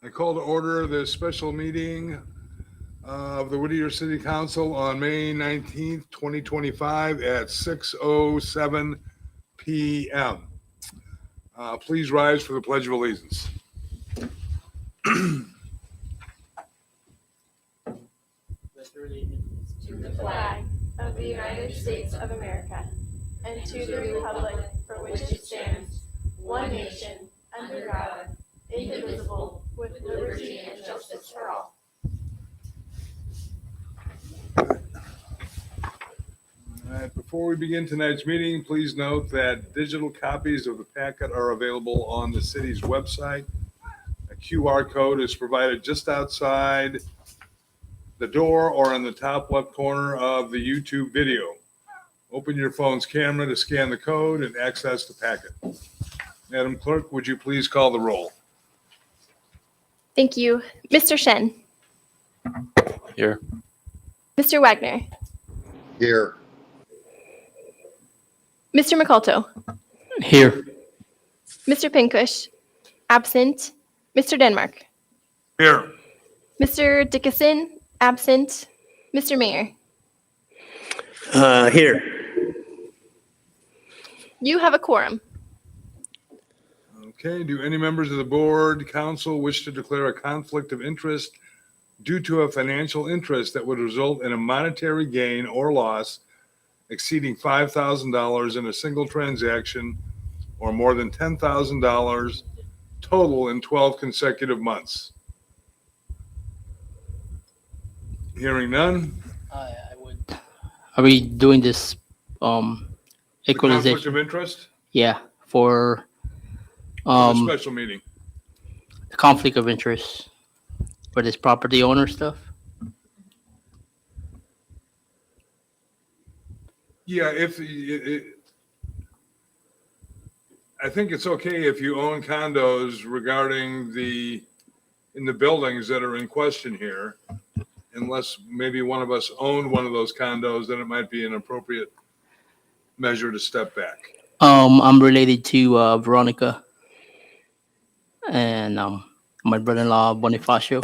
I call to order this special meeting of the Whittier City Council on May 19th, 2025 at 6:07 p.m. Please rise for the Pledge of Allegiance. To the flag of the United States of America and to the republic for which it stands, one nation, under God, indivisible, with liberty and justice for all. All right, before we begin tonight's meeting, please note that digital copies of the packet are available on the city's website. A QR code is provided just outside the door or in the top left corner of the YouTube video. Open your phone's camera to scan the code and access the packet. Madam Clerk, would you please call the roll? Thank you. Mr. Shen. Here. Mr. Wagner. Here. Mr. McCulto. Here. Mr. Pinkush. Absent. Mr. Denmark. Here. Mr. Dickinson. Absent. Mr. Mayor. Here. You have a quorum. Okay, do any members of the board, council wish to declare a conflict of interest due to a financial interest that would result in a monetary gain or loss exceeding $5,000 in a single transaction or more than $10,000 total in 12 consecutive months? Hearing none. I would. Are we doing this The conflict equalization? of interest? Yeah, for A special meeting. the conflict of interest for this property owner stuff. Yeah, I think it's okay if you own condos regarding in the buildings that are in question here, unless maybe one of us owned one of those condos, then it might be an appropriate measure to step back. I'm related to Veronica and my brother-in-law Bonifacio.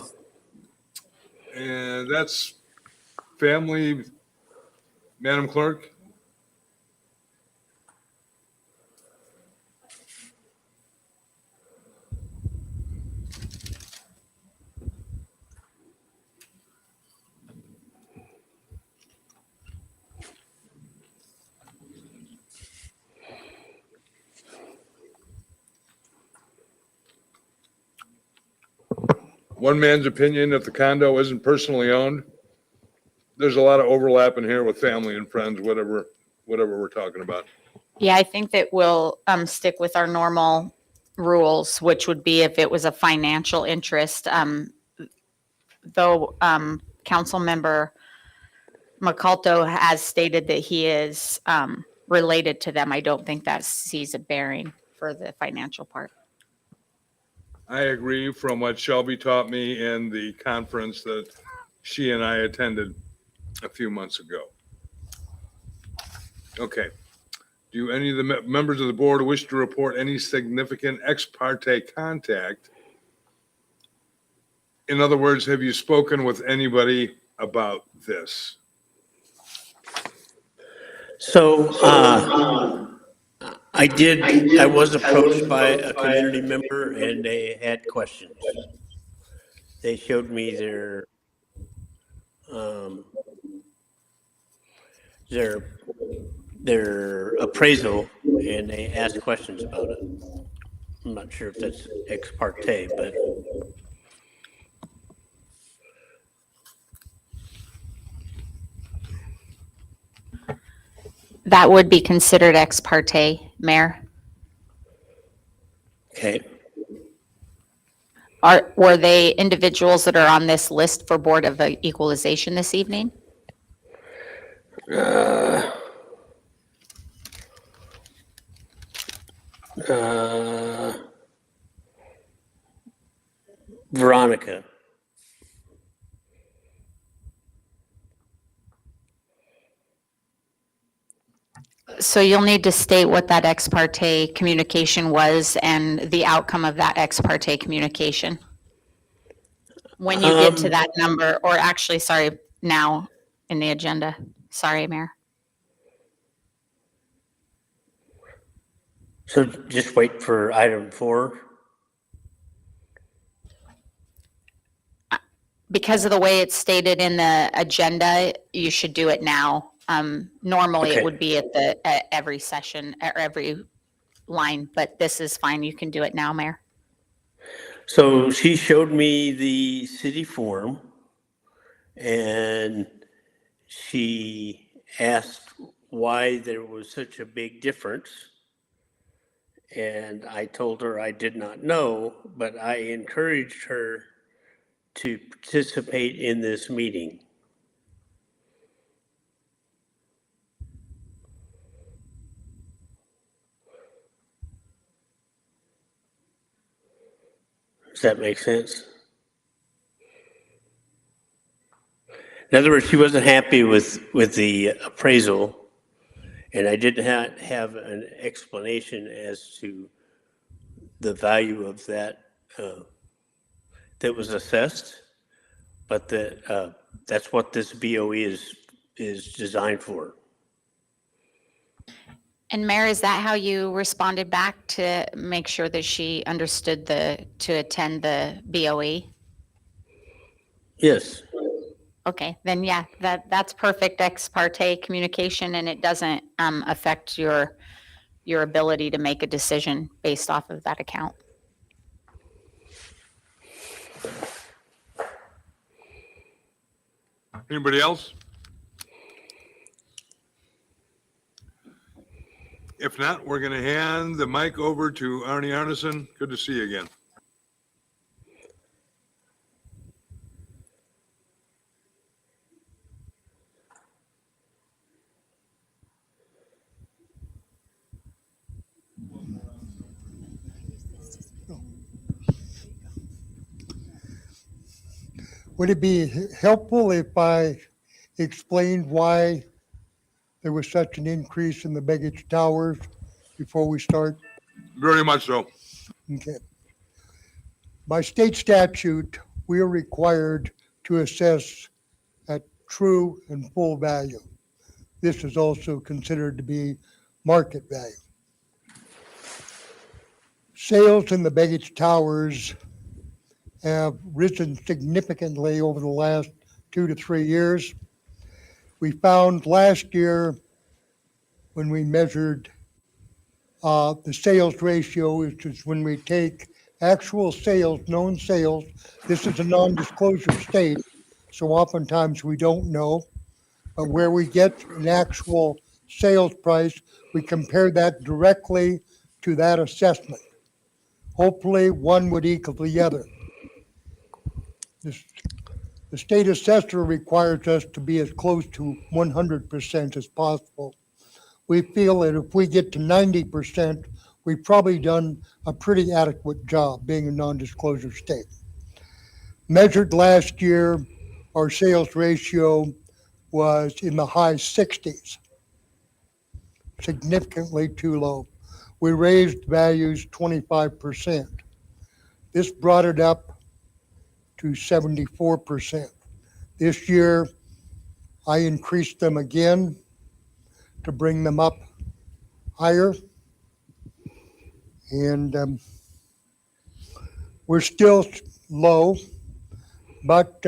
And that's family, Madam Clerk. One man's opinion, if the condo isn't personally owned, there's a lot of overlap in here with family and friends, whatever we're talking about. Yeah, I think that we'll stick with our normal rules, which would be if it was a financial interest. Though council member McCulto has stated that he is related to them, I don't think that sees a bearing for the financial part. I agree from what Shelby taught me in the conference that she and I attended a few months ago. Okay. Do any of the members of the board wish to report any significant ex parte contact? In other words, have you spoken with anybody about this? So, I was approached by a community member and they had questions. They showed me their appraisal and they asked questions about it. I'm not sure if that's ex parte, but That would be considered ex parte, Mayor. okay. Were they individuals that are on this list for Board of Equalization this evening? Veronica. So you'll need to state what that ex parte communication was and the outcome of that ex parte communication. when you get to Um, that number, or actually, sorry, now in the agenda. Sorry, Mayor. So just wait for item 4. Because of the way it's stated in the agenda, you should do it now. Normally it Okay. would be at every session, or every line, but this is fine. You can do it now, Mayor. So she showed me the city form and she asked why there was such a big difference. And I told her I did not know, but I encouraged her to participate in this meeting. Does that make sense? In other words, she wasn't happy with the appraisal, and I didn't have an explanation as to the value of that that was assessed, but that's what this BOE is designed for. And Mayor, is that how you responded back to make sure that she understood to attend the BOE? Yes. Okay, then yeah, that's perfect ex parte communication, and it doesn't affect your ability to make a decision based off of that account. Anybody else? If not, we're going to hand the mic over to Arnie Arneson. Good to see you again. Would it be helpful if I explained why there was such an increase in the baggage towers before we start? Very much so. Okay. By state statute, we are required to assess at true and full value. This is also considered to be market value. Sales in the baggage towers have risen significantly over the last 2 to 3 years. We found last year when we measured the sales ratio, which is when we take actual sales, known sales. This is a non-disclosure state, so oftentimes we don't know. But where we get an actual sales price, we compare that directly to that assessment. Hopefully, one would equal the other. The state assessor requires us to be as close to 100% as possible. We feel that if we get to 90%, we've probably done a pretty adequate job being a non-disclosure state. Measured last year, our sales ratio was in the high 60s, significantly too low. We raised values 25%. This brought it up to 74%. This year, I increased them again to bring them up higher. And we're still low, but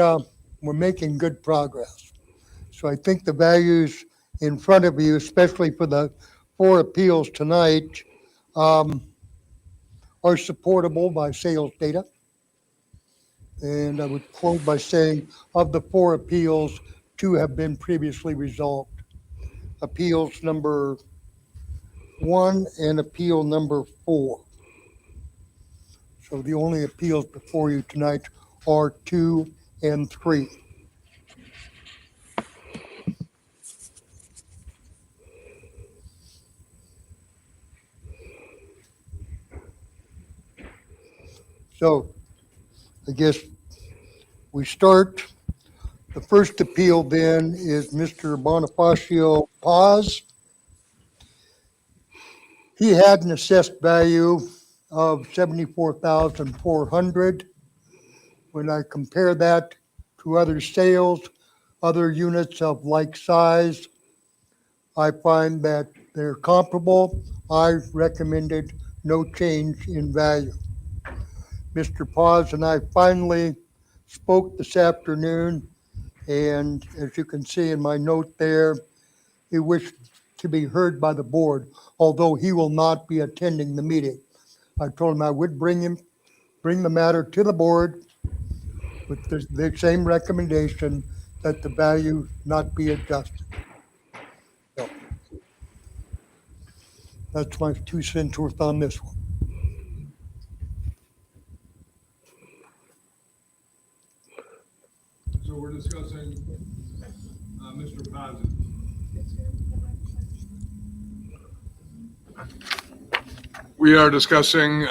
we're making good progress. So I think the values in front of you, especially for the 4 appeals tonight, are supportable by sales data. And I would close by saying of the 4 appeals, 2 have been previously resolved. Appeals number 1 and appeal number 4. So the only appeals before you tonight are 2 and 3. So I guess we start. The first appeal then is Mr. Bonifacio Paz. He had an assessed value of $74,400. when I compare that to other sales, other units of like size, I find that they're comparable. I recommended no change in value. Mr. Paz and I finally spoke this afternoon, and as you can see in my note there, he wished to be heard by the board, although he will not be attending the meeting. I told him I would bring the matter to the board with the same recommendation that the value not be adjusted. So that's my 2 cents worth on this one. So we're discussing Mr. Paz's. We are discussing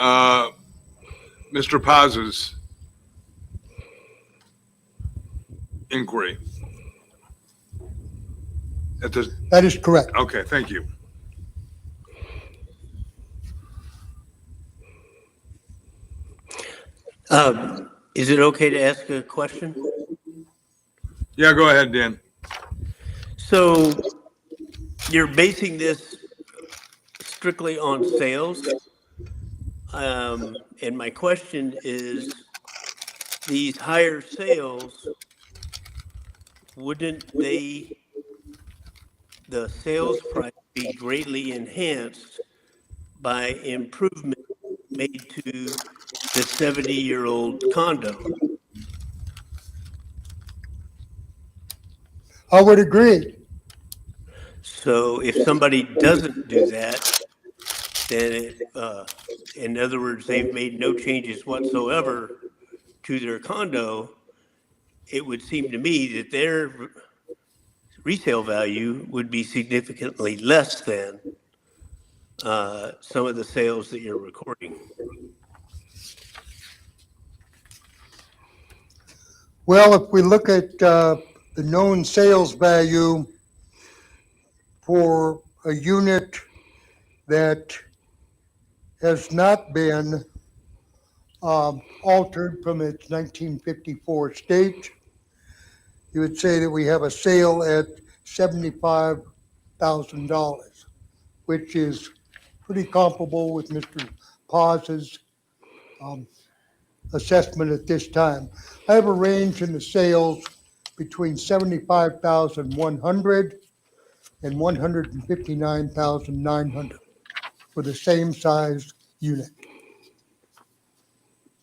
Mr. Paz's inquiry. At this, That is correct. okay, thank you. Is it okay to ask a question? Yeah, go ahead, Dan. So you're basing this strictly on sales? And my question is, these higher sales, wouldn't the sales price be greatly enhanced by improvement made to the 70-year-old condo? I would agree. So if somebody doesn't do that, then in other words, they've made no changes whatsoever to their condo, it would seem to me that their resale value would be significantly less than some of the sales that you're recording. Well, if we look at the known sales value for a unit that has not been altered from its 1954 state, you would say that we have a sale at $75,000, which is pretty comparable with Mr. Paz's assessment at this time. I have a range in the sales between 75,100 and 159,900 for the same size unit.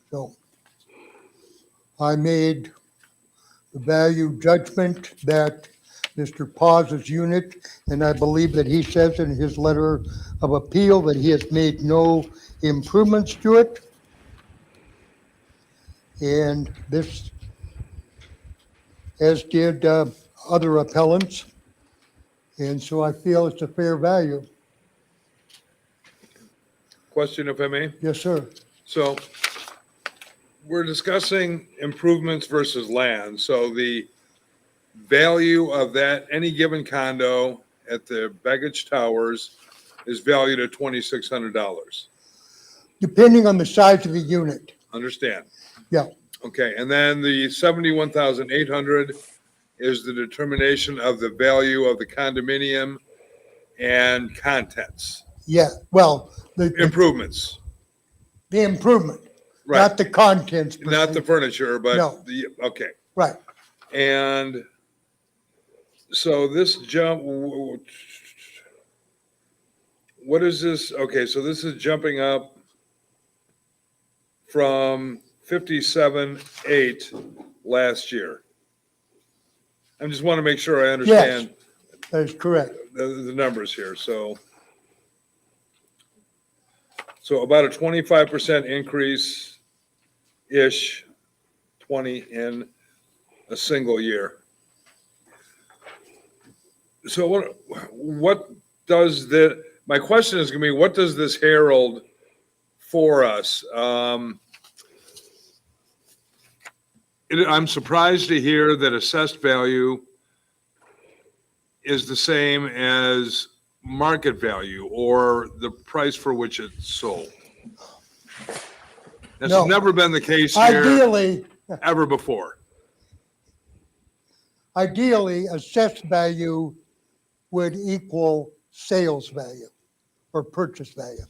So I made the value judgment that Mr. Paz's unit, and I believe that he says in his letter of appeal that he has made no improvements to it. And this, as did other appellants. And so I feel it's a fair value. Question, if I may? Yes, sir. So we're discussing improvements versus land. So the value of that, any given condo at the Baggage Towers is valued at $2,600. Depending on the size of the unit. Understand? Yeah. Okay, and then the 71,800 is the determination of the value of the condominium and contents, Yeah, well, the improvements, improvement, right? not the contents. per Not se. the furniture, but No. okay. Right. And so this jump, what is this? Okay, so this is jumping up from 57.8 last year. I just want to make sure I understand That is correct. the numbers here. So about a 25% increase-ish, 20 in a single year. So what does my question is going to be, what does this herald for us? I'm surprised to hear that assessed value is the same as market value or the price for which it's sold. That's No. never been the case here. Ideally, ever before. Ideally, assessed value would equal sales value or purchase value,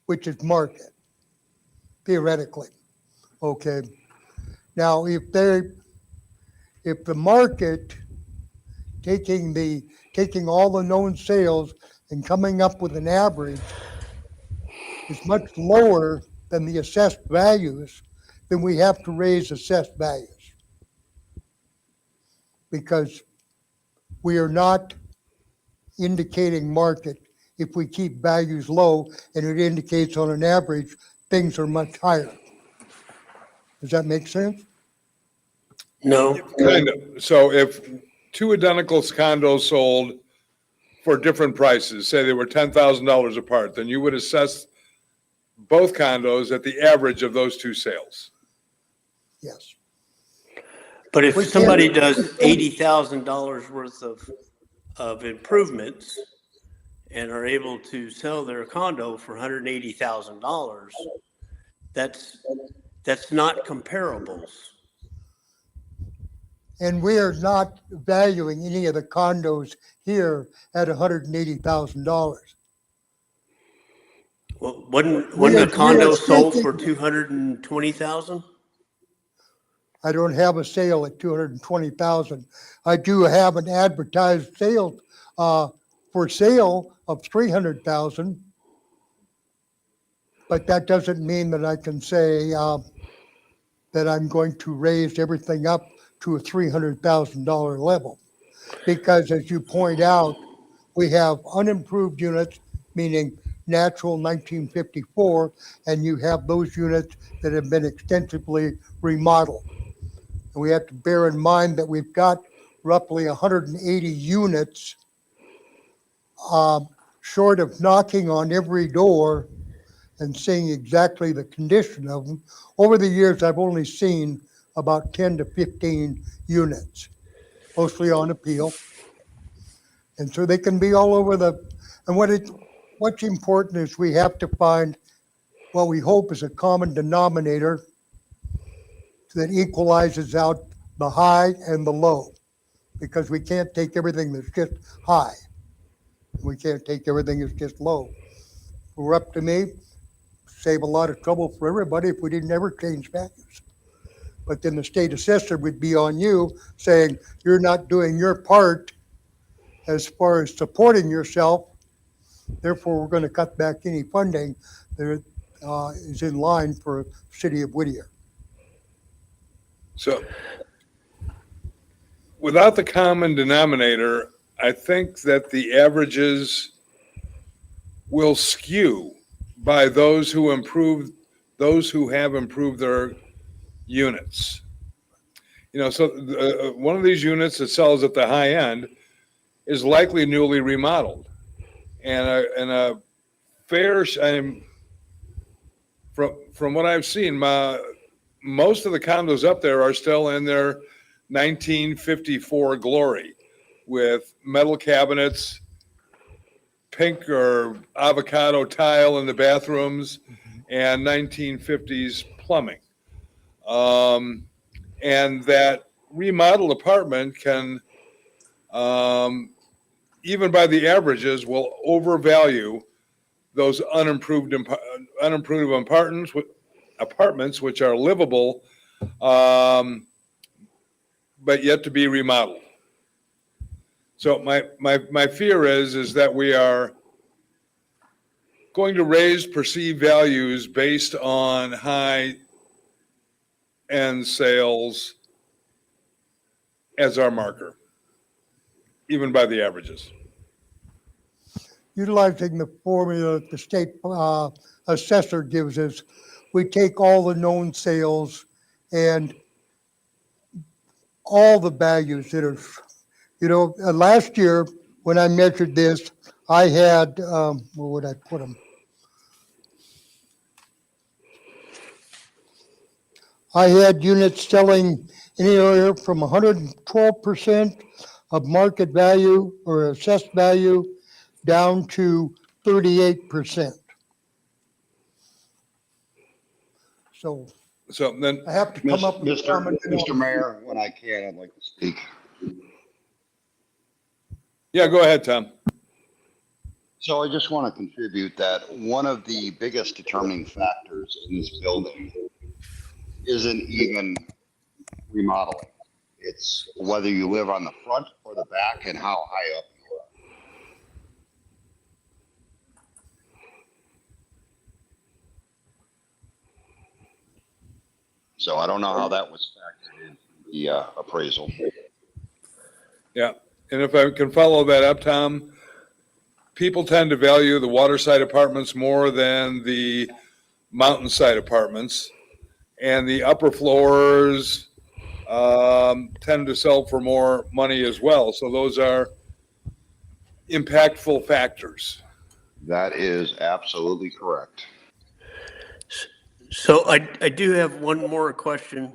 which is market, theoretically. Okay. Now, if the market taking all the known sales and coming up with an average is much lower than the assessed values, then we have to raise assessed values. Because we are not indicating market if we keep values low, and it indicates on an average, things are much higher. Does that make sense? No, Kind of. So if two identical condos sold for different prices, say they were $10,000 apart, then you would assess both condos at the average of those two sales. Yes. but if We can't- somebody does $80,000 worth of improvements and are able to sell their condo for $180,000, that's not comparables. And we are not valuing any of the condos here at $180,000. Well, wasn't We a are condo sold thinking- for 220,000? I don't have a sale at 220,000. I do have an advertised sale for sale of 300,000. But that doesn't mean that I can say that I'm going to raise everything up to a $300,000 level. Because as you point out, we have unimproved units, meaning natural 1954, and you have those units that have been extensively remodeled. And we have to bear in mind that we've got roughly 180 units short of knocking on every door and seeing exactly the condition of them. Over the years, I've only seen about 10 to 15 units, mostly on appeal. And so they can be all over and what's important is we have to find what we hope is a common denominator that equalizes out the high and the low, because we can't take everything that's just high. We can't take everything that's just low. If it were up to me, save a lot of trouble for everybody if we didn't ever change values. But then the state assessor would be on you saying, you're not doing your part as far as supporting yourself. Therefore, we're going to cut back any funding that is in line for the city of Whittier. So without the common denominator, I think that the averages will skew by those who have improved their units. So one of these units that sells at the high end is likely newly remodeled, and a fair. From what I've seen, most of the condos up there are still in their 1954 glory, with metal cabinets, pink or avocado tile in the bathrooms, and 1950s plumbing. And that remodeled apartment can, even by the averages, will overvalue those unimproved apartments, which are livable, but yet to be remodeled. So my fear is that we are going to raise perceived values based on high end sales as our marker, even by the averages. Utilizing the formula that the state assessor gives us, we take all the known sales and all the values that are, last year when I measured this, I had, where would I put them? I had units selling anywhere from 112% of market value or assessed value down to 38%. So So then, I have to come up with a common Mr. Mayor, when I can, I'd like to speak. yeah, go ahead, Tom. So I just want to contribute that one of the biggest determining factors in this building isn't even remodeling. It's whether you live on the front or the back and how high up you are. So I don't know how that was factored in the appraisal. Yeah, and if I can follow that up, Tom, people tend to value the waterside apartments more than the mountainside apartments. And the upper floors tend to sell for more money as well. So those are impactful factors. That is absolutely correct. So I do have one more question.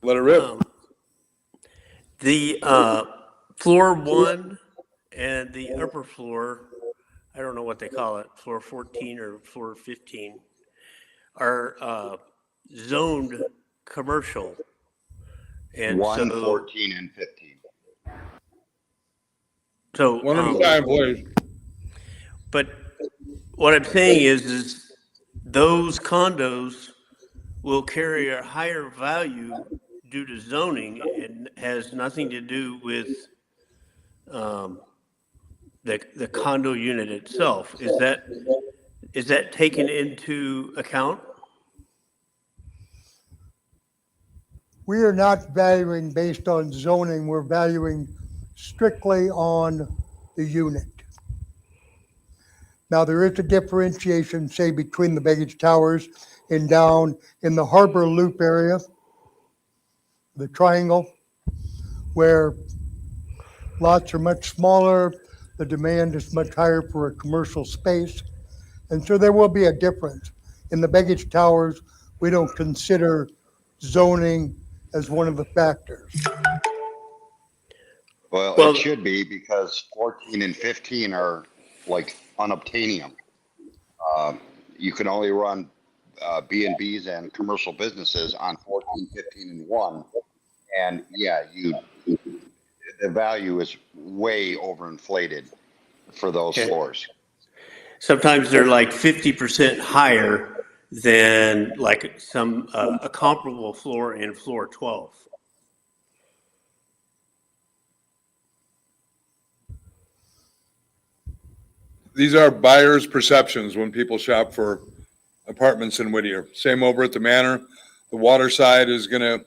Let it rip. The floor 1 and the upper floor, I don't know what they call it, floor 14 or floor 15, are zoned commercial. And 1, so, 14, and 15. so, One at a time, please. but what I'm saying is those condos will carry a higher value due to zoning and has nothing to do with the condo unit itself. Is that taken into account? We are not valuing based on zoning, we're valuing strictly on the unit. Now, there is a differentiation, say, between the baggage towers and down in the Harbor Loop area, the triangle, where lots are much smaller, the demand is much higher for a commercial space. And so there will be a difference. In the baggage towers, we don't consider zoning as one of the factors. Well, Well- it should be because 14 and 15 are like unobtainium. You can only run B&Bs and commercial businesses on 14, 15, and 1. And yeah, the value is way overinflated for those Okay. floors. Sometimes they're like 50% higher than like some, a comparable floor in floor 12. These are buyers' perceptions when people shop for apartments in Whittier. Same over at the Manor. The water side is going to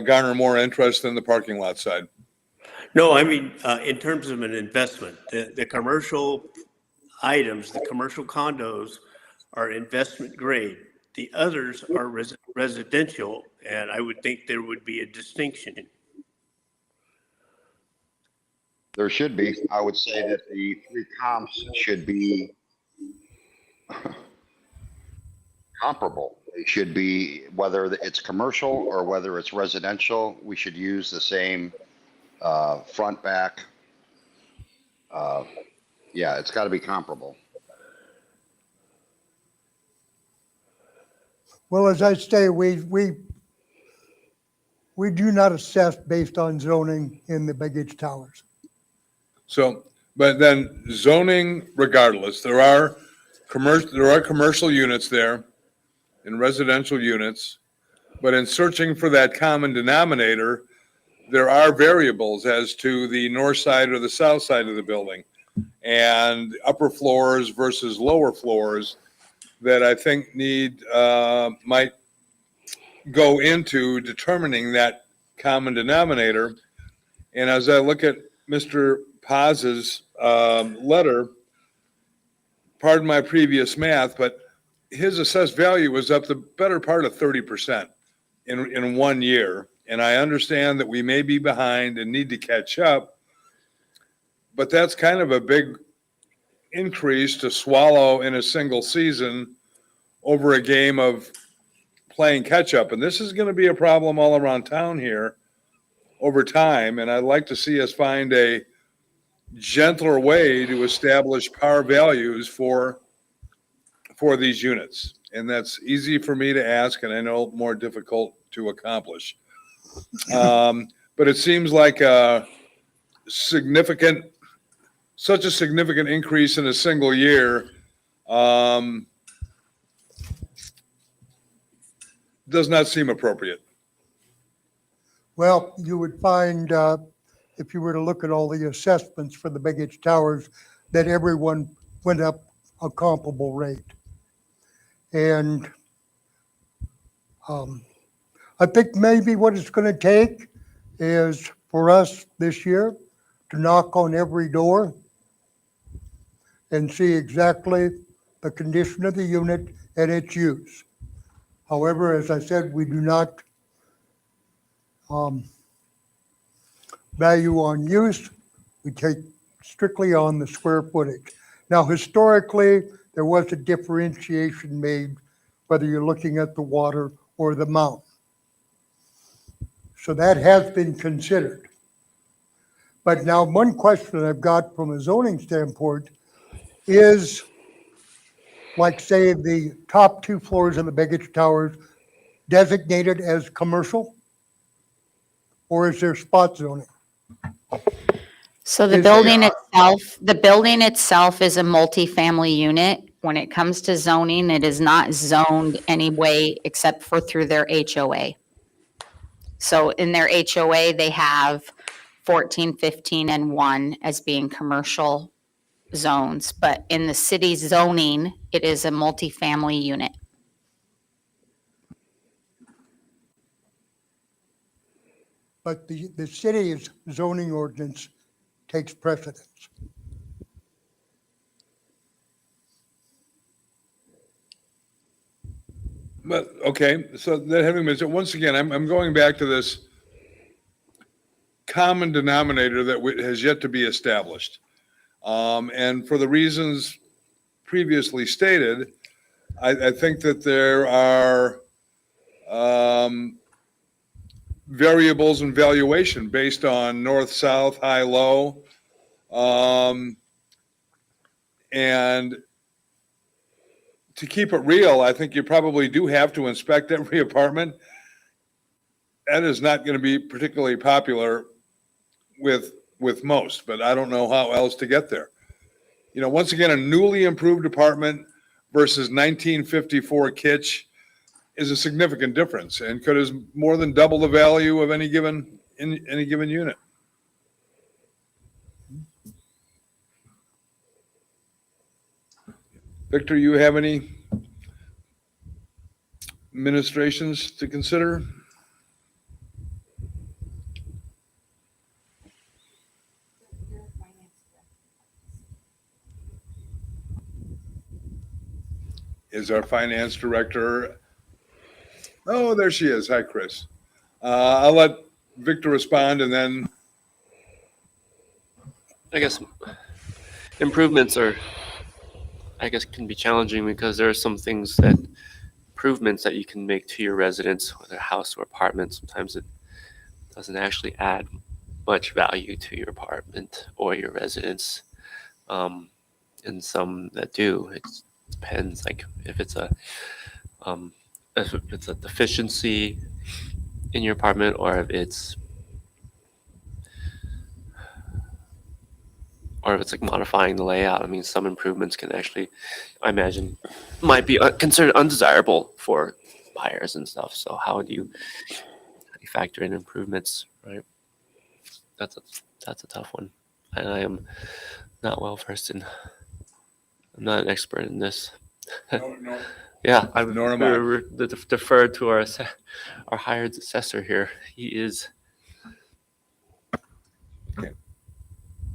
garner more interest than the parking lot side. No, I mean, in terms of an investment, the commercial items, the commercial condos are investment grade. The others are residential, and I would think there would be a distinction. There should be. I would say that the three comps should be comparable. They should be, whether it's commercial or whether it's residential, we should use the same front, back. Yeah, it's got to be comparable. Well, as I say, we do not assess based on zoning in the baggage towers. So, but then zoning regardless, there are commercial units there and residential units. But in searching for that common denominator, there are variables as to the north side or the south side of the building and upper floors versus lower floors that I think might go into determining that common denominator. And as I look at Mr. Paz's letter, pardon my previous math, but his assessed value was up the better part of 30% in 1 year. And I understand that we may be behind and need to catch up, but that's kind of a big increase to swallow in a single season over a game of playing catch up. And this is going to be a problem all around town here over time. And I'd like to see us find a gentler way to establish par values for these units. And that's easy for me to ask, and I know more difficult to accomplish. But it seems like a such a significant increase in a single year does not seem appropriate. Well, you would find, if you were to look at all the assessments for the Big H Towers, that everyone went up a comparable rate. And I think maybe what it's going to take is for us this year to knock on every door and see exactly the condition of the unit and its use. However, as I said, we do not value on use. We take strictly on the square footage. Now, historically, there was a differentiation made whether you're looking at the water or the mountain. So that has been considered. But now one question I've got from a zoning standpoint is, like say the top 2 floors of the Big H Towers designated as commercial? Or is there spot zoning? So the Is building itself is a multifamily unit. When it comes to zoning, it is not zoned any way except for through their HOA. So in their HOA, they have 14, 15, and 1 as being commercial zones. But in the city zoning, it is a multifamily unit. But the city's zoning ordinance takes precedence. But, okay, so that having been said, once again, I'm going back to this common denominator that has yet to be established. And for the reasons previously stated, I think that there are variables in valuation based on north, south, high, low. And to keep it real, I think you probably do have to inspect every apartment. That is not going to be particularly popular with most, but I don't know how else to get there. You know, once again, a newly improved apartment versus 1954 kitsch is a significant difference and could is more than double the value of any given unit. Victor, you have any administrations to consider? Is our finance director? Oh, there she is. Hi, Chris. I'll let Victor respond and then. I guess improvements can be challenging because there are some improvements that you can make to your residence, whether house or apartment. Sometimes it doesn't actually add much value to your apartment or your residence. And some that do. It depends, like if it's a deficiency in your apartment or if it's like modifying the layout. I mean, some improvements can actually, I imagine, might be considered undesirable for buyers and stuff. So how do you factor in improvements, right? That's a tough one. And I am not well versed in, I'm not an expert in this. No. Yeah, I would Nor am I. defer to our hired assessor here. He is.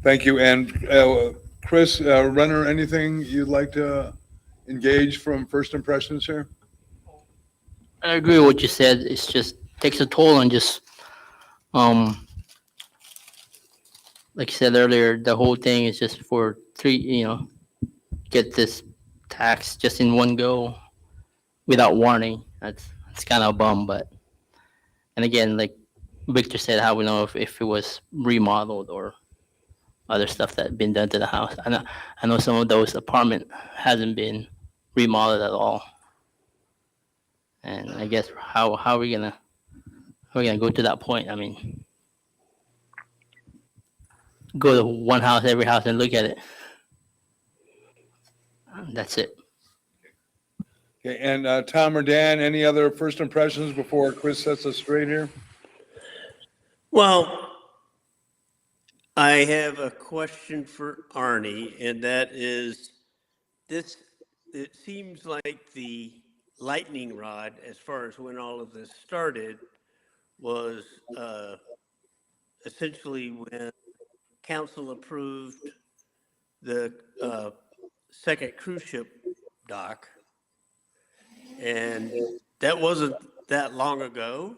Thank you. And Chris, Renner, anything you'd like to engage from first impressions here? I agree with what you said. It's just takes a toll on just, like you said earlier, the whole thing is just for get this tax just in one go without warning. That's kind of a bum, but, and again, like Victor said, how we know if it was remodeled or other stuff that been done to the house. I know some of those apartment hasn't been remodeled at all. And I guess how are we gonna go to that point? I mean, go to one house, every house, and look at it. That's it. Okay, and Tom or Dan, any other first impressions before Chris sets us straight here? Well, I have a question for Arnie, and that is this, it seems like the lightning rod, as far as when all of this started, was essentially when council approved the second cruise ship dock. And that wasn't that long ago.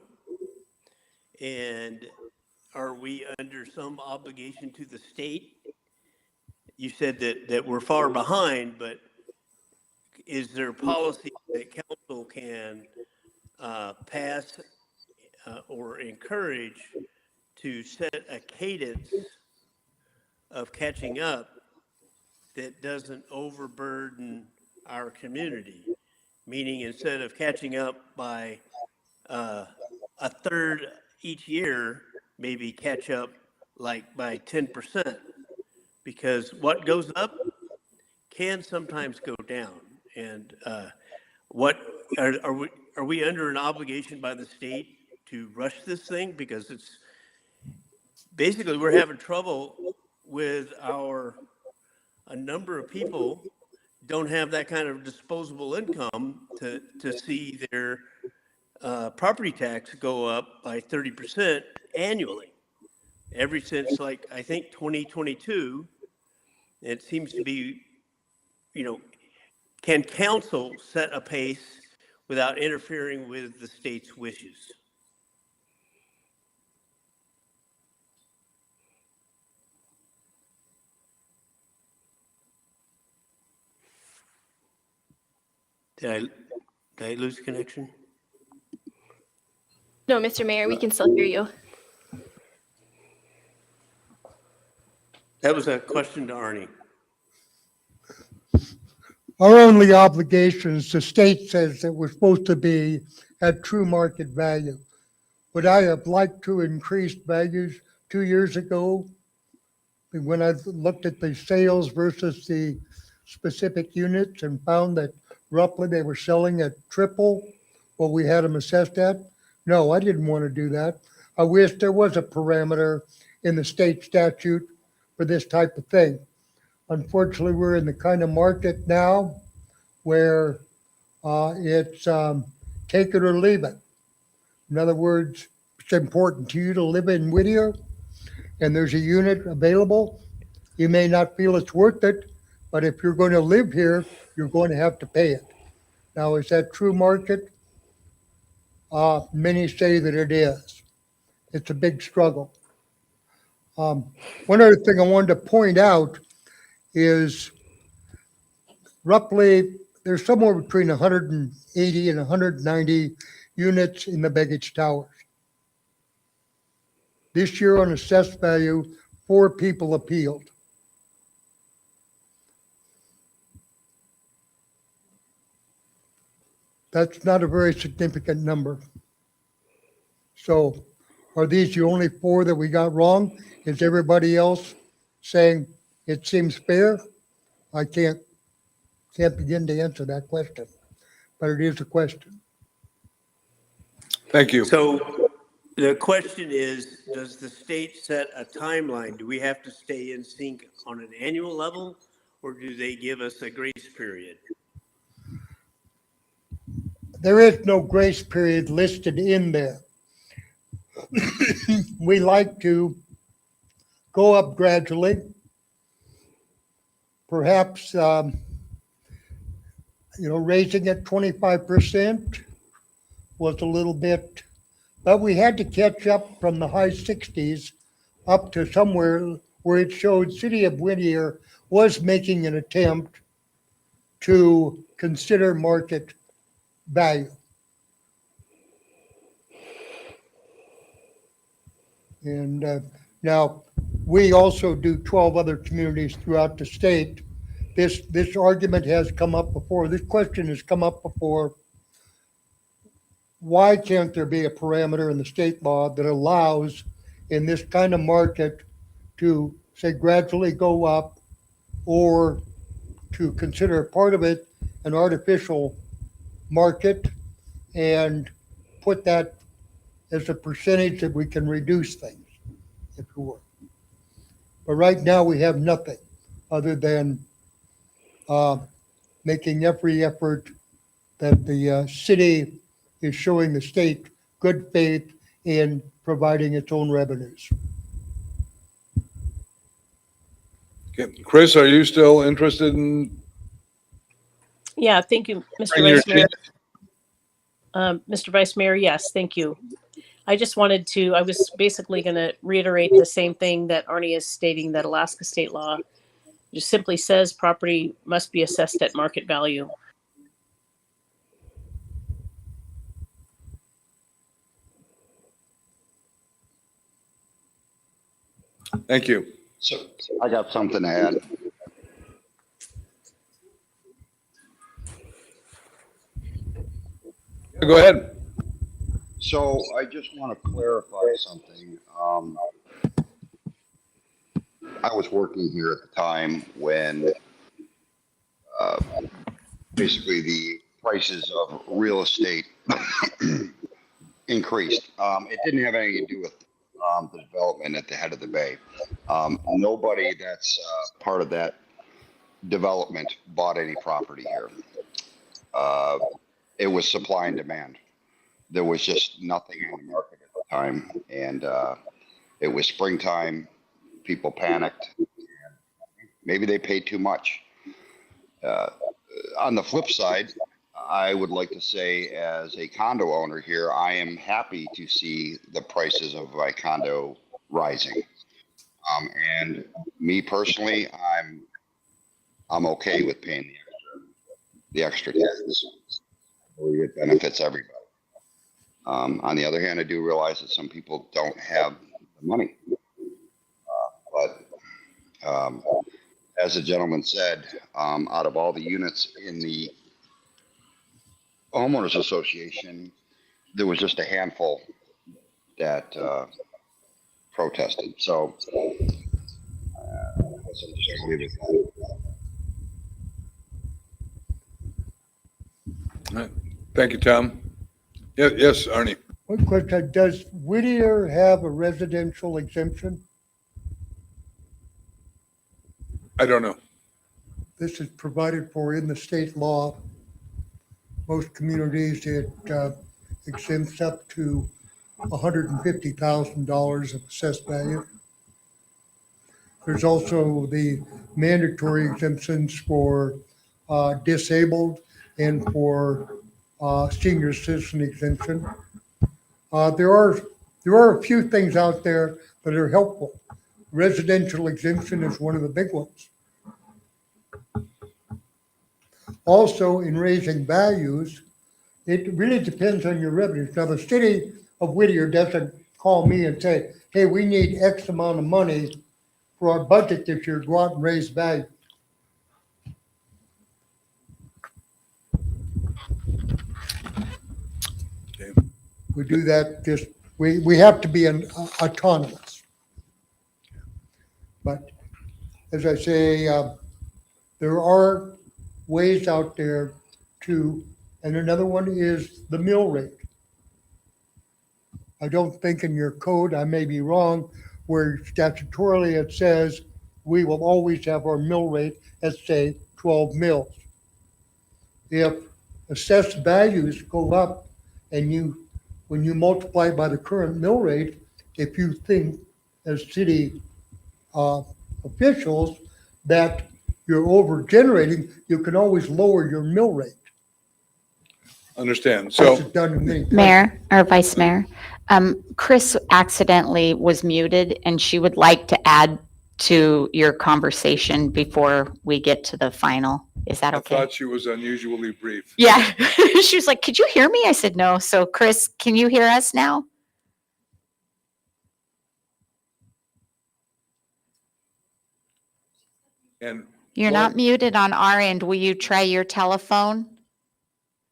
And are we under some obligation to the state? You said that we're far behind, but is there policy that council can pass or encourage to set a cadence of catching up that doesn't overburden our community? Meaning, instead of catching up by a third each year, maybe catch up like by 10%, because what goes up can sometimes go down. And what are we under an obligation by the state to rush this thing? Because it's basically, we're having trouble with a number of people don't have that kind of disposable income to see their property tax go up by 30% annually. Ever since, like, I think 2022, it seems to be, can council set a pace without interfering with the state's wishes? Did I lose connection? No, Mr. Mayor, we can still hear you. That was a question to Arnie. Our only obligations, the state says that we're supposed to be at true market value. Would I have liked to increase values 2 years ago when I looked at the sales versus the specific units and found that roughly they were selling at triple what we had them assessed at? No, I didn't want to do that. I wish there was a parameter in the state statute for this type of thing. Unfortunately, we're in the kind of market now where it's take it or leave it. In other words, it's important to you to live in Whittier and there's a unit available. You may not feel it's worth it, but if you're going to live here, you're going to have to pay it. Now, is that true market? Many say that it is. It's a big struggle. One other thing I wanted to point out is roughly there's somewhere between 180 and 190 units in the Baggage Towers. This year on assessed value, 4 people appealed. That's not a very significant number. So are these the only 4 that we got wrong? Is everybody else saying it seems fair? I can't begin to answer that question, but it is a question. Thank you. So the question is, does the state set a timeline? Do we have to stay in sync on an annual level, or do they give us a grace period? There is no grace period listed in there. We like to go up gradually. Perhaps, raising it 25% was a little bit, but we had to catch up from the high 60s up to somewhere where it showed City of Whittier was making an attempt to consider market value. And now we also do 12 other communities throughout the state. This argument has come up before. This question has come up before. Why can't there be a parameter in the state law that allows in this kind of market to say gradually go up, or to consider part of it an artificial market and put that as a percentage that we can reduce things, if you will. But right now we have nothing other than making every effort that the city is showing the state good faith in providing its own revenues. Okay. Chris, are you still interested in Yeah, thank you, Mr. bringing your Vice Mayor. change? Mr. Vice Mayor, yes, thank you. I just wanted to, I was basically going to reiterate the same thing that Arnie is stating, that Alaska state law just simply says property must be assessed at market value. Thank you. So I got something to add. Go ahead. So I just want to clarify something. I was working here at the time when basically the prices of real estate increased. It didn't have anything to do with the development at the head of the bay. Nobody that's part of that development bought any property here. It was supply and demand. There was just nothing on the market at the time, and it was springtime. People panicked. Maybe they paid too much. On the flip side, I would like to say, as a condo owner here, I am happy to see the prices of my condo rising. And me personally, I'm okay with paying the extra tax. I believe it benefits everybody. On the other hand, I do realize that some people don't have the money. But as the gentleman said, out of all the units in the homeowners association, there was just a handful that protested. So I guess I'm just gonna leave it at that. All right. Thank you, Tom. Yes, Arnie. One question, does Whittier have a residential exemption? I don't know. This is provided for in the state law. Most communities, it exempts up to $150,000 of assessed value. There's also the mandatory exemptions for disabled and for senior citizen exemption. There are a few things out there that are helpful. Residential exemption is one of the big ones. Also, in raising values, it really depends on your revenues. Now, the city of Whittier doesn't call me and say, hey, we need X amount of money for our budget this year, go out and raise value. Okay. We do that just, we have to be autonomous. But as I say, there are ways out there to, and another one is the mill rate. I don't think in your code, I may be wrong, where statutorily it says we will always have our mill rate at, say, 12 mills. If assessed values go up and when you multiply by the current mill rate, if you think as city officials that you're over generating, you can always lower your mill rate. Understand. This So, is done in many places. Mayor or Vice Mayor, Chris accidentally was muted and she would like to add to your conversation before we get to the final. Is that I okay? thought she was unusually brief. Yeah. She was like, could you hear me? I said, no. So Chris, can you hear us now? And You're Well- not muted on our end. Will you try your telephone?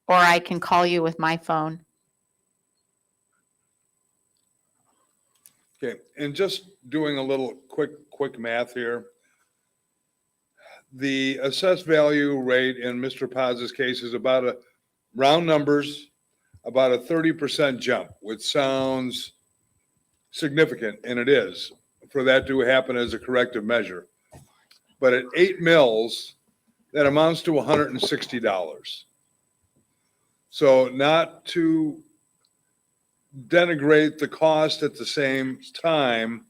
Or I can call you with my phone. okay, and just doing a little quick math here. The assessed value rate in Mr. Paz's case is about a, round numbers, about a 30% jump, which sounds significant, and it is, for that to happen as a corrective measure. But at 8 mils, that amounts to $160. So not to denigrate the cost at the same time,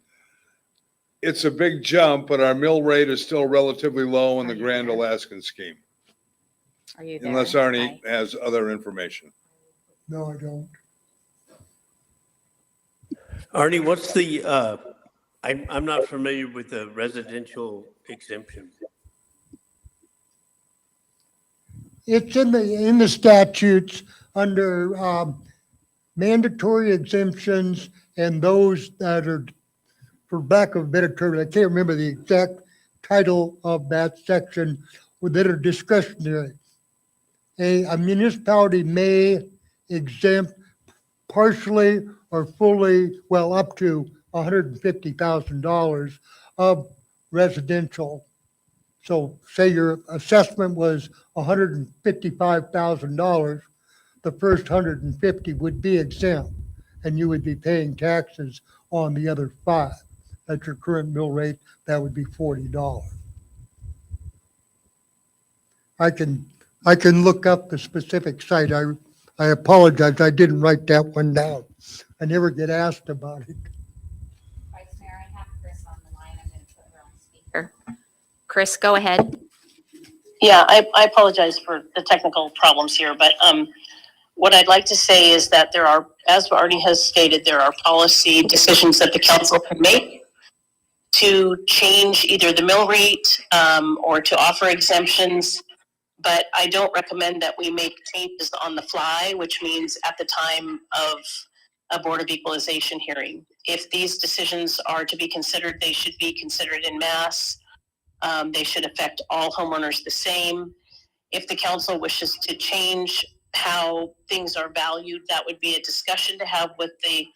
it's a big jump, but our mill rate is still relatively low in the Are you Grand there? Alaskan scheme, Are you there? unless Arnie Hi. has other information. No, I don't. Arnie, what's the, I'm not familiar with the residential exemption. It's in the statutes under mandatory exemptions and those that are, for lack of a better term, I can't remember the exact title of that section, that are discretionary. A municipality may exempt partially or fully, well, up to $150,000 of residential. So say your assessment was $155,000, the first 150 would be exempt, and you would be paying taxes on the other five. At your current mill rate, that would be $40. I can look up the specific site. I apologize, I didn't write that one down. I never get asked about it. Vice Mayor, I have Chris on the line. I'm going to put her on speaker. Chris, go ahead. Yeah, I apologize for the technical problems here, but what I'd like to say is that there are, as Artie has stated, there are policy decisions that the council can make to change either the mill rate or to offer exemptions. But I don't recommend that we make changes on the fly, which means at the time of a Board of Equalization hearing. If these decisions are to be considered, they should be considered in mass. They should affect all homeowners the same. If the council wishes to change how things are valued, that would be a discussion to have with the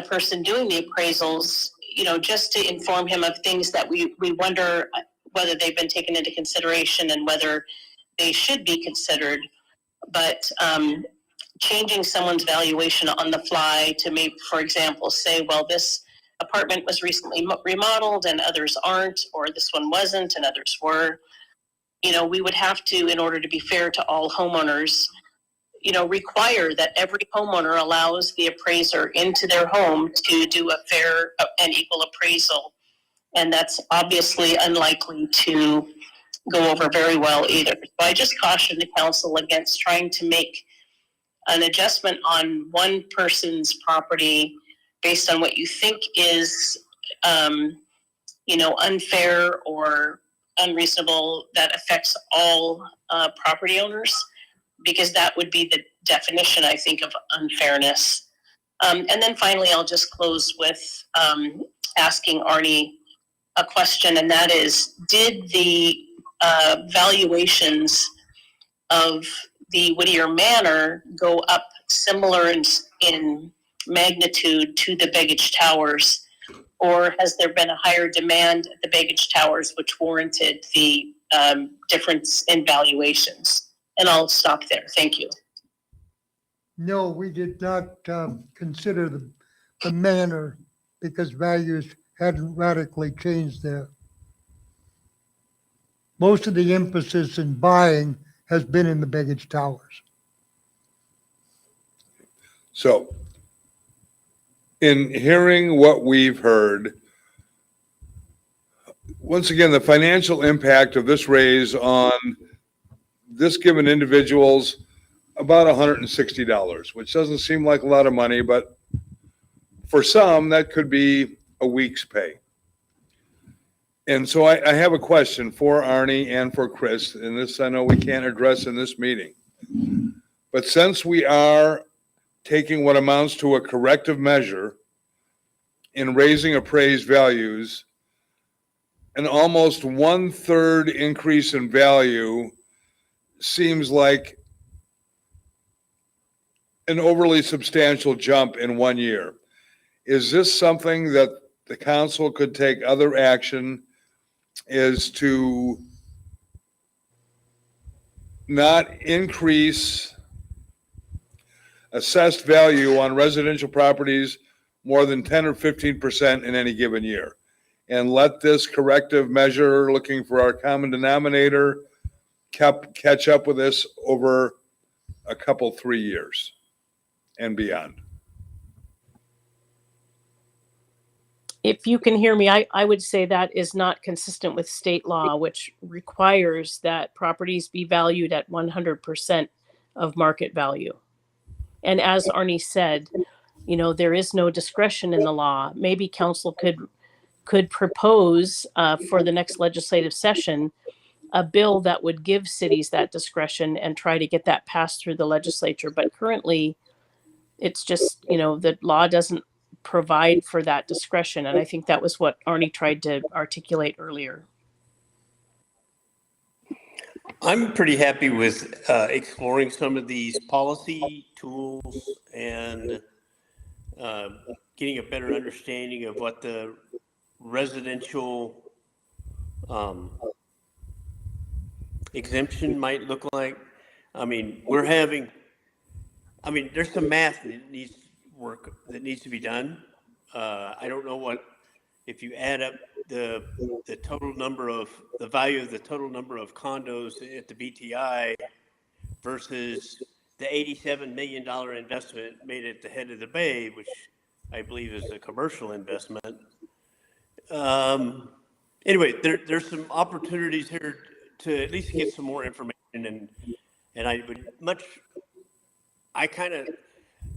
person doing the appraisals, you know, just to inform him of things that we wonder whether they've been taken into consideration and whether they should be considered. But changing someone's valuation on the fly to maybe, for example, say, well, this apartment was recently remodeled and others aren't, or this one wasn't and others were, you know, we would have to, in order to be fair to all homeowners, you know, require that every homeowner allows the appraiser into their home to do a fair and equal appraisal. And that's obviously unlikely to go over very well either. So I just caution the council against trying to make an adjustment on one person's property based on what you think is, you know, unfair or unreasonable that affects all property owners, because that would be the definition, I think, of unfairness. And then finally, I'll just close with asking Arnie a question, and that is, did the valuations of the Whittier Manor go up similar in magnitude to the Baggage Towers, or has there been a higher demand at the Baggage Towers which warranted the difference in valuations? And I'll stop there. Thank you. No, we did not consider the manor because values hadn't radically changed there. Most of the emphasis in buying has been in the Baggage Towers. So, in hearing what we've heard, once again, the financial impact of this raise on this given individual's about $160, which doesn't seem like a lot of money, but for some, that could be a week's pay. And so I have a question for Arnie and for Chris, and this I know we can't address in this meeting. But since we are taking what amounts to a corrective measure in raising appraised values, an almost 1/3 increase in value seems like an overly substantial jump in 1 year. Is this something that the council could take other action, is to not increase assessed value on residential properties more than 10 or 15% in any given year? And let this corrective measure, looking for our common denominator, catch up with us over a couple, 3 years and beyond. If you can hear me, I would say that is not consistent with state law, which requires that properties be valued at 100% of market value. And as Arnie said, you know, there is no discretion in the law. Maybe council could propose for the next legislative session a bill that would give cities that discretion and try to get that passed through the legislature. But currently, it's just, you know, the law doesn't provide for that discretion. And I think that was what Arnie tried to articulate earlier. I'm pretty happy with exploring some of these policy tools and getting a better understanding of what the residential exemption might look like. I mean, there's some math that needs to be done. I don't know what, if you add up the total number of, the value of the total number of condos at the BTI versus the $87 million investment made at the head of the bay, which I believe is a commercial investment. Anyway, there's some opportunities here to at least get some more information, and I kind of,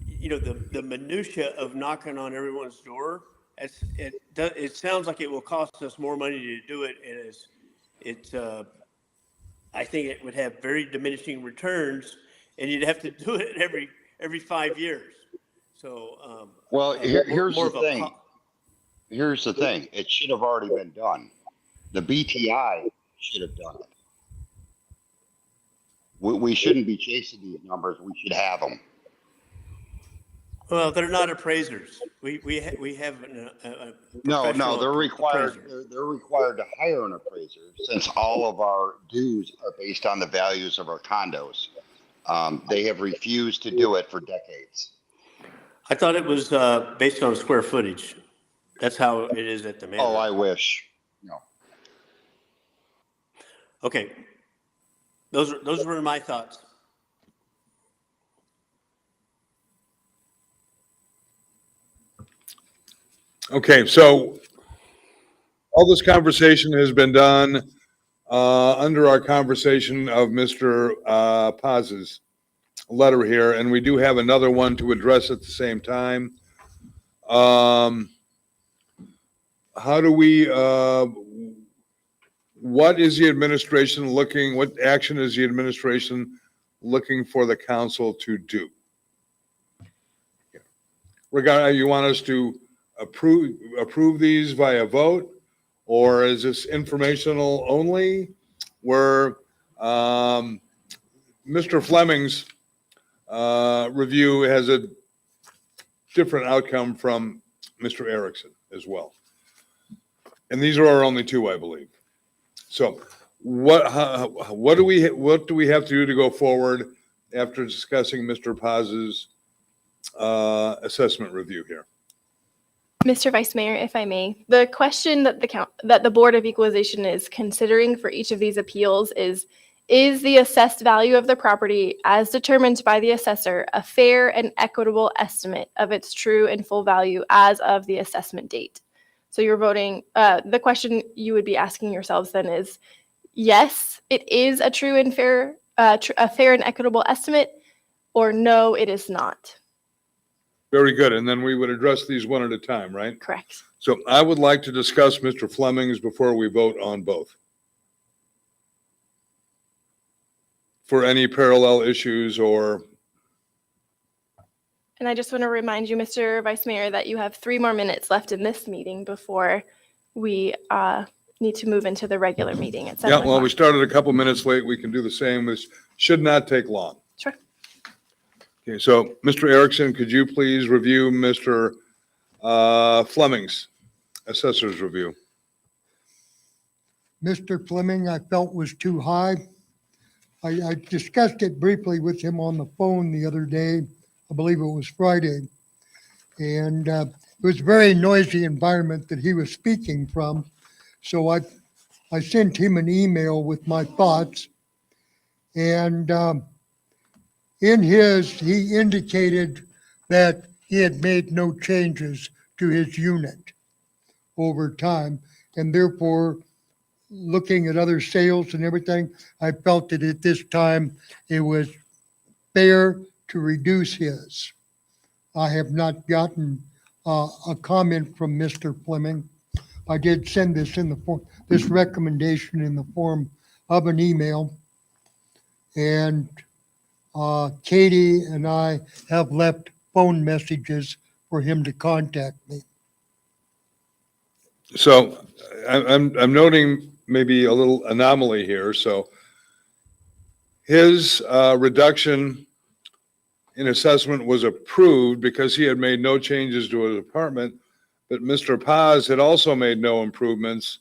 you know, the minutia of knocking on everyone's door. It sounds like it will cost us more money to do it, and I think it would have very diminishing returns, and you'd have to do it every 5 years. So, Well, here's more the of a thing. Here's the thing. It should have already been done. The BTI should have done it. We shouldn't be chasing these numbers. We should have them. Well, they're not appraisers. We have a No, they're required. appraiser. They're required to hire an appraiser, since all of our dues are based on the values of our condos. They have refused to do it for decades. I thought it was based on square footage. That's how it is at the manor. Oh, I wish. No. Okay. Those were my thoughts. Okay, so all this conversation has been done under our conversation of Mr. Paz's letter here, and we do have another one to address at the same time. How do we, what is the administration looking, what action is the administration looking for the council to do? Regarding, you want us to approve these via vote, or is this informational only? Where Mr. Fleming's review has a different outcome from Mr. Erickson as well. And these are our only two, I believe. So what do we have to do to go forward after discussing Mr. Paz's assessment review here? Mr. Vice Mayor, if I may, the question that the Board of Equalization is considering for each of these appeals is the assessed value of the property as determined by the assessor a fair and equitable estimate of its true and full value as of the assessment date? So you're voting, the question you would be asking yourselves then is, yes, it is a true and fair, a fair and equitable estimate, or no, it is not. Very good. And then we would address these one at a time, right? Correct. So I would like to discuss Mr. Fleming's before we vote on both. For any parallel issues or. And I just want to remind you, Mr. Vice Mayor, that you have 3 more minutes left in this meeting before we need to move into the regular meeting at Yeah, 7 well, we o'clock. started a couple minutes late. We can do the same. This should not take long. Sure. Okay, so Mr. Erickson, could you please review Mr. Fleming's assessor's review? Mr. Fleming, I felt was too high. I discussed it briefly with him on the phone the other day. I believe it was Friday. And it was a very noisy environment that he was speaking from. So I sent him an email with my thoughts. And in his, he indicated that he had made no changes to his unit over time. And therefore, looking at other sales and everything, I felt that at this time it was fair to reduce his. I have not gotten a comment from Mr. Fleming. I did send this in the form, this recommendation in the form of an email. And Katie and I have left phone messages for him to contact me. So I'm noting maybe a little anomaly here. So his reduction in assessment was approved because he had made no changes to his apartment, but Mr. Paz had also made no improvements,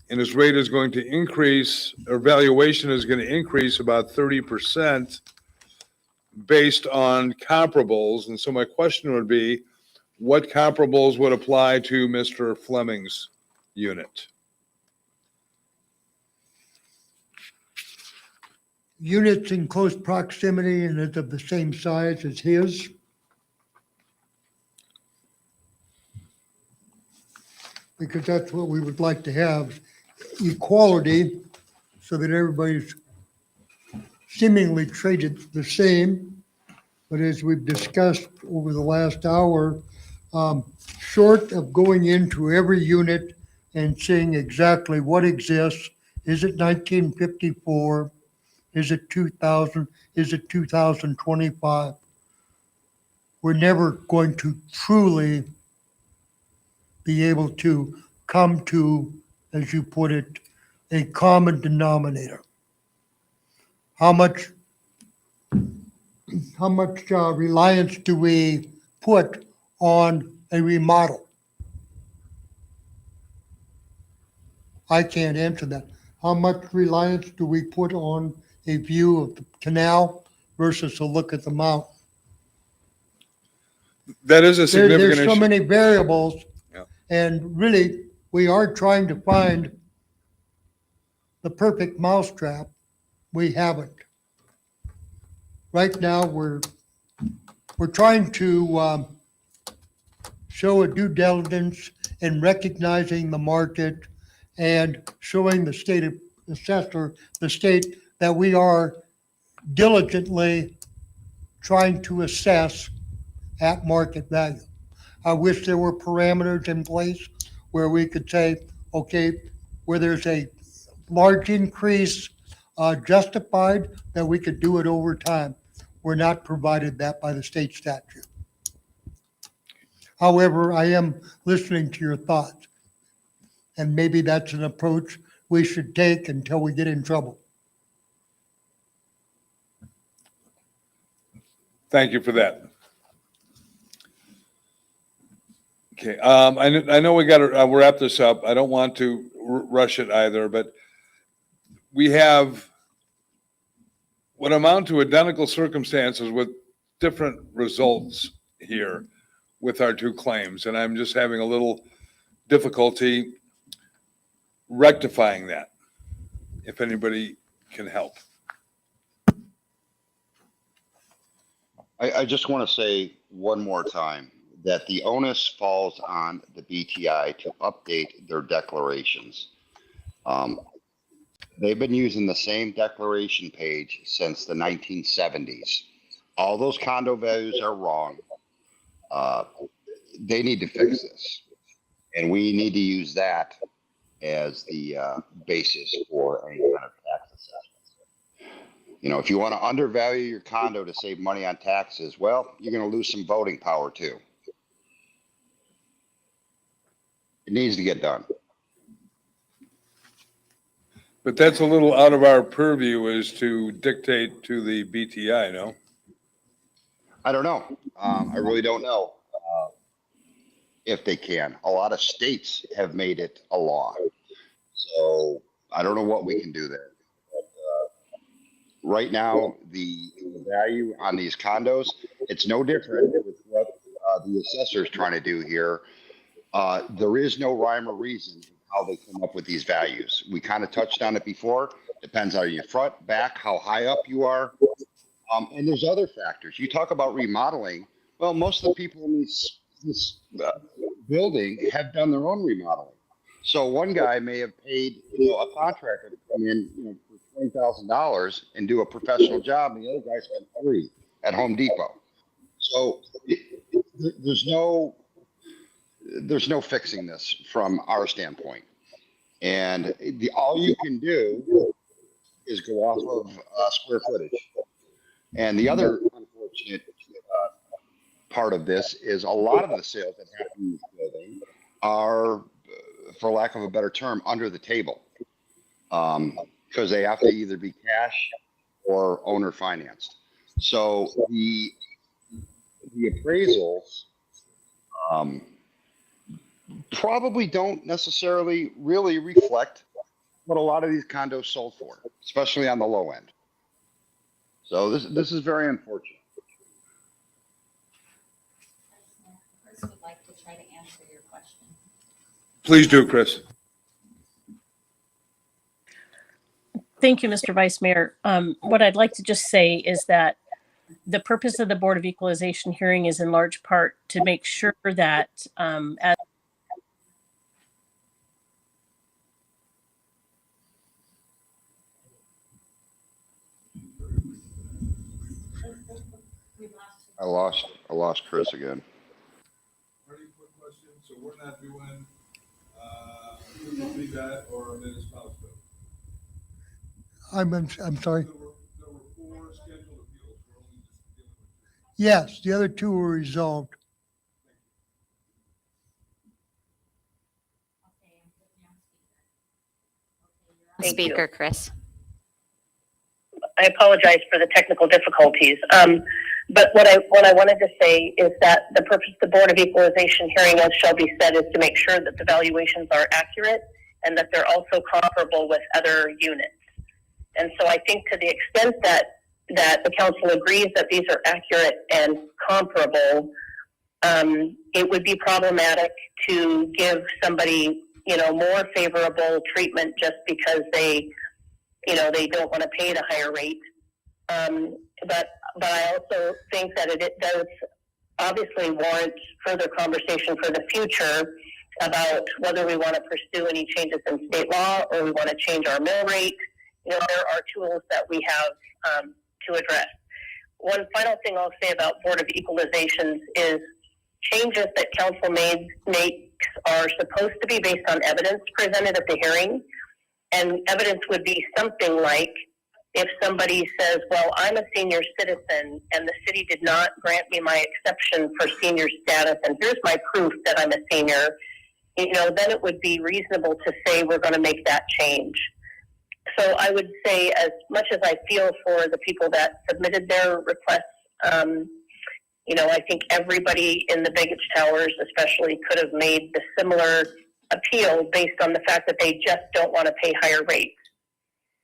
and his rate is going to increase, or valuation is going to increase about 30% based on comparables. And so my question would be, what comparables would apply to Mr. Fleming's unit? Units in close proximity and it's of the same size as his. Because that's what we would like to have, equality, so that everybody's seemingly treated the same. But as we've discussed over the last hour, short of going into every unit and seeing exactly what exists, is it 1954? Is it 2000? Is it 2025? We're never going to truly be able to come to, as you put it, a common denominator. How much reliance do we put on a remodel? I can't answer that. How much reliance do we put on a view of the canal versus a look at the mountain? That is a There's significant so issue. many variables. Yeah. And really, we are trying to find the perfect mousetrap. We haven't. Right now, we're trying to show a due diligence in recognizing the market and showing the state assessor, the state, that we are diligently trying to assess at market value. I wish there were parameters in place where we could say, okay, where there's a large increase justified, that we could do it over time. We're not provided that by the state statute. However, I am listening to your thoughts. And maybe that's an approach we should take until we get in trouble. Thank you for that. Okay, I know we got to wrap this up. I don't want to rush it either, but we have what amount to identical circumstances with different results here with our two claims, and I'm just having a little difficulty rectifying that, if anybody can help. I just want to say one more time that the onus falls on the BTI to update their declarations. They've been using the same declaration page since the 1970s. All those condo values are wrong. They need to fix this. And we need to use that as the basis for any kind of tax assessments. You know, if you want to undervalue your condo to save money on taxes, well, you're going to lose some voting power too. It needs to get done. But that's a little out of our purview is to dictate to the BTI, no? I don't know. I really don't know if they can. A lot of states have made it a law. So I don't know what we can do there. Right now, the value on these condos, it's no different with what the assessor's trying to do here. There is no rhyme or reason how they come up with these values. We kind of touched on it before. Depends on your front, back, how high up you are. And there's other factors. You talk about remodeling. Well, most of the people in this building have done their own remodeling. So one guy may have paid, a contractor to come in, for $20,000 and do a professional job, and the other guy spent $3 at Home Depot. So there's no fixing this from our standpoint. And all you can do is go off of square footage. And the other unfortunate part of this is a lot of the sales that happen in this building are, for lack of a better term, under the table. Because they have to either be cash or owner financed. So the appraisals probably don't necessarily really reflect what a lot of these condos sold for, especially on the low end. So this is very unfortunate. Chris would like to try to answer your question. Please do, Chris. Thank you, Mr. Vice Mayor. What I'd like to just say is that the purpose of the Board of Equalization hearing is in large part to make sure that as I lost Chris again. Ready for a question? So we're not doing, that or a minutes house bill. I'm sorry. There were 4 scheduled appeals. We're only just dealing with 2. Yes, the other two were resolved. Thank you. Speaker, Chris. I apologize for the technical difficulties. But what I wanted to say is that the purpose of the Board of Equalization hearing, as Shelby said, is to make sure that the valuations are accurate and that they're also comparable with other units. And so I think to the extent that the council agrees that these are accurate and comparable, it would be problematic to give somebody, more favorable treatment just because they don't want to pay the higher rate. But I also think that it does obviously warrant further conversation for the future about whether we want to pursue any changes in state law or we want to change our mill rate. There are tools that we have to address. One final thing I'll say about Board of Equalizations is changes that council makes are supposed to be based on evidence presented at the hearing. And evidence would be something like if somebody says, well, I'm a senior citizen and the city did not grant me my exception for senior status, and here's my proof that I'm a senior, then it would be reasonable to say we're going to make that change. So I would say, as much as I feel for the people that submitted their requests, I think everybody in the baggage towers especially could have made the similar appeal based on the fact that they just don't want to pay higher rates.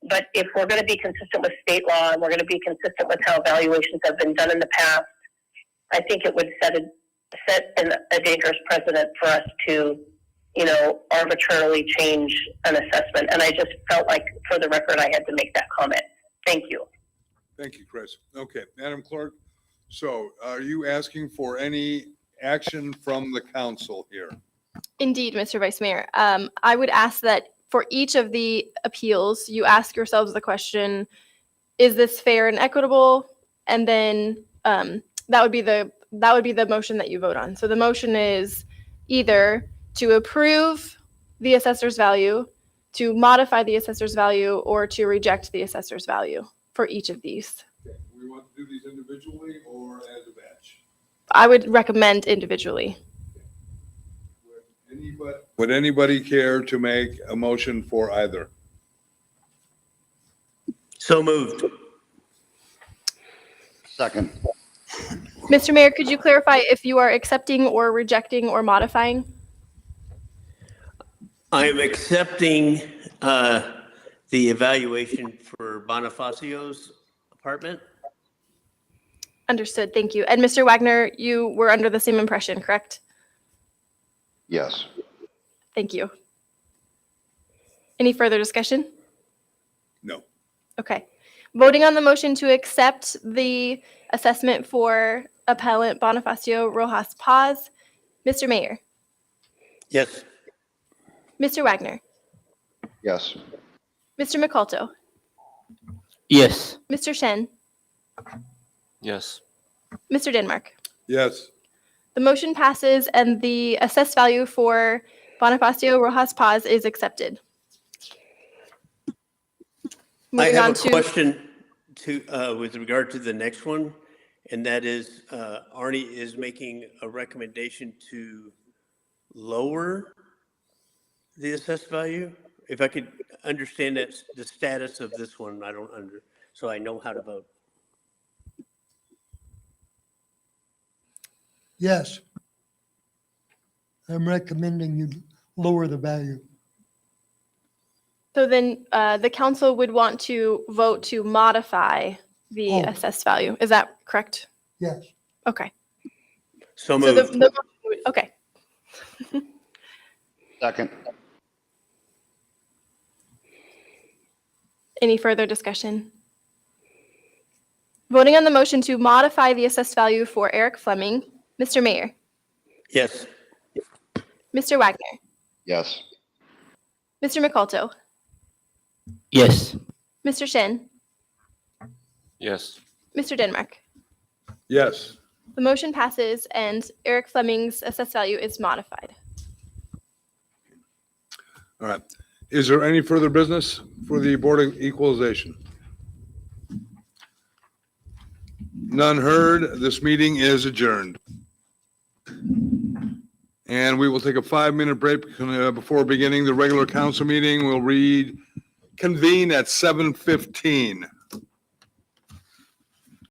But if we're going to be consistent with state law and we're going to be consistent with how valuations have been done in the past, I think it would set a dangerous precedent for us to, arbitrarily change an assessment. And I just felt like, for the record, I had to make that comment. Thank you. Thank you, Chris. Okay, Madam Clerk. So are you asking for any action from the council here? Indeed, Mr. Vice Mayor. I would ask that for each of the appeals, you ask yourselves the question, is this fair and equitable? And then that would be the motion that you vote on. So the motion is either to approve the assessor's value, to modify the assessor's value, or to reject the assessor's value for each of these. Okay. We want to do these individually or as a batch? I would recommend individually. Would anybody care to make a motion for either? So moved. Second. Mr. Mayor, could you clarify if you are accepting or rejecting or modifying? I am accepting the evaluation for Bonifacio's apartment. Understood, thank you. And Mr. Wagner, you were under the same impression, correct? Yes. Thank you. Any further discussion? No. Okay. Voting on the motion to accept the assessment for appellant Bonifacio Rojas Paz, Mr. Mayor, Yes. Mr. Wagner, Yes. Mr. McCulto, Yes. Mr. Shen, Yes. Mr. Denmark. Yes. The motion passes and the assessed value for Bonifacio Rojas Paz is accepted. I Moving have on a to, question with regard to the next one, and that is Arnie is making a recommendation to lower the assessed value. If I could understand that, the status of this one, so I know how to vote. Yes. I'm recommending you lower the value. so then the council would want to vote to modify the Oh. assessed value. Is that correct? Yes. Okay. So So moved. okay. Second. Any further discussion? Voting on the motion to modify the assessed value for Eric Fleming, Mr. Mayor, Yes. Mr. Wagner, Yes. Mr. McCulto, Yes. Mr. Shin, Yes. Mr. Denmark. Yes. The motion passes and Eric Fleming's assessed value is modified. All right. Is there any further business for the Board of Equalization? None heard. This meeting is adjourned. And we will take a 5-minute break before beginning the regular council meeting. We'll reconvene at 7:15.